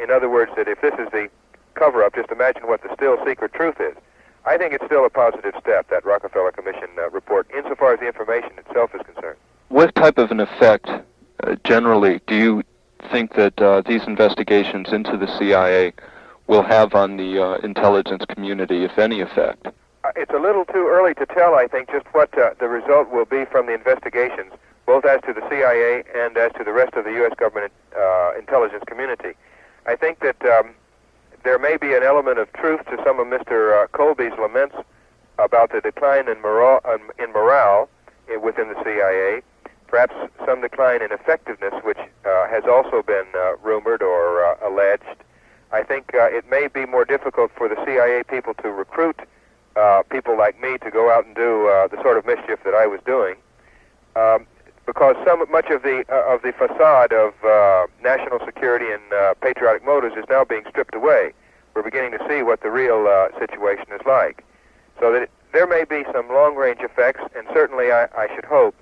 in other words, that if this is the cover-up, just imagine what the still secret truth is. I think it's still a positive step, that Rockefeller Commission report, insofar as the information itself is concerned. What type of an effect, generally, do you think that these investigations into the CIA will have on the intelligence community, if any effect? It's a little too early to tell, I think, just what the result will be from the investigations, both as to the CIA and as to the rest of the U.S. government intelligence community. I think that there may be an element of truth to some of Mr. Colby's laments about the decline in morale within the CIA, perhaps some decline in effectiveness, which has also been rumored or alleged. I think it may be more difficult for the CIA people to recruit people like me to go out and do the sort of mischief that I was doing, because much of the facade of national security and patriotic motives is now being stripped away. We're beginning to see what the real situation is like. So that there may be some long-range effects, and certainly I should hope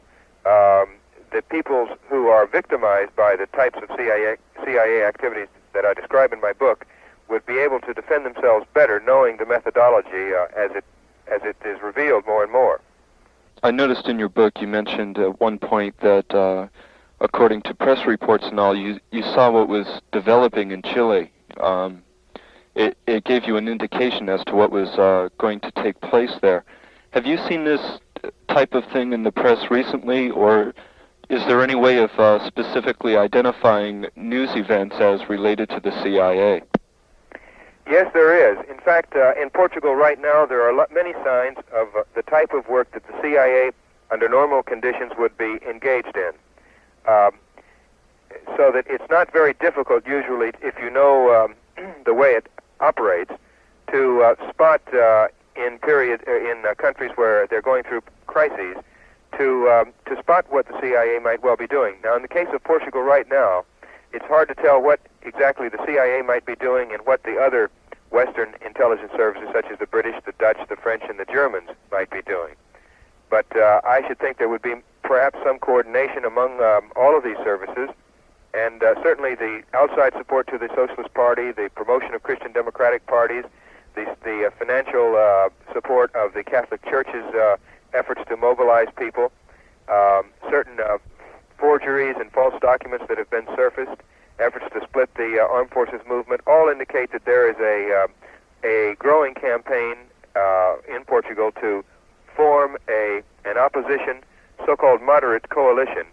that people who are victimized by the types of CIA activities that I describe in my book would be able to defend themselves better, knowing the methodology as it is revealed more and more. I noticed in your book you mentioned at one point that, according to press reports and all, you saw what was developing in Chile. It gave you an indication as to what was going to take place there. Have you seen this type of thing in the press recently, or is there any way of specifically identifying news events as related to the CIA? Yes, there is. In fact, in Portugal right now, there are many signs of the type of work that the CIA, under normal conditions, would be engaged in. So that it's not very difficult, usually, if you know the way it operates, to spot in countries where they're going through crises, to spot what the CIA might well be doing. Now, in the case of Portugal right now, it's hard to tell what exactly the CIA might be doing and what the other Western intelligence services, such as the British, the Dutch, the French, and the Germans, might be doing. But I should think there would be perhaps some coordination among all of these services, and certainly the outside support to the Socialist Party, the promotion of Christian democratic parties, the financial support of the Catholic Church's efforts to mobilize people, certain forgeries and false documents that have been surfaced, efforts to split the armed forces movement, all indicate that there is a growing campaign in Portugal to form an opposition, so-called moderate coalition,